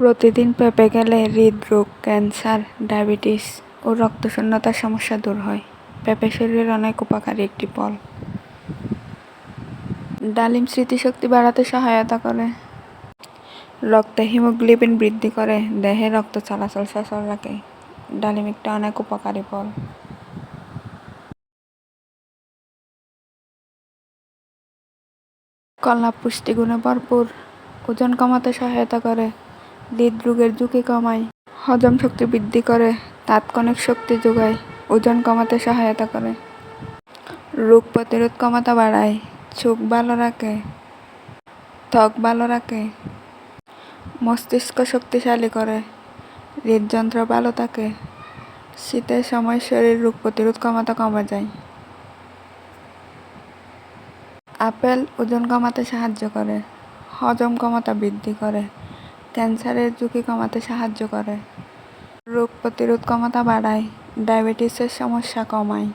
প্রতিদিন পেঁপে খেলে হৃদরোগ, ক্যান্সার, ডায়াবেটিস ও রক্তশূন্যতার সমস্যা দূর হয়। পেঁপে শরীরের অনেক উপকারী একটি ফল। ডালিম স্মৃতিশক্তি বাড়াতে সহায়তা করে, রক্তে হিমোগ্লোবিন বৃদ্ধি করে, দেহে রক্ত চলাচল সচল রাখে। ডালিম একটি অনেক উপকারী ফল। কলা পুষ্টিগুণে ভরপুর, ওজন কমাতে সহায়তা করে, হৃদরোগের ঝুঁকি কমায়, হজম শক্তি বৃদ্ধি করে, তাৎক্ষণিক শক্তি যোগায়, ওজন কমাতে সহায়তা করে, রোগ প্রতিরোধ ক্ষমতা বাড়ায়, চোখ ভালো রাখে, ত্বক ভালো রাখে, মস্তিষ্ক শক্তিশালী করে, হৃদযন্ত্র ভালো থাকে। শীতের সময় শরীর রোগ প্রতিরোধ ক্ষমতা কমে যায়। আপেল ওজন কমাতে সাহায্য করে, হজম ক্ষমতা বৃদ্ধি করে, ক্যান্সারের ঝুঁকি কমাতে সাহায্য করে, রোগ প্রতিরোধ ক্ষমতা বাড়ায়, ডায়াবেটিসের সমস্যা কমায়।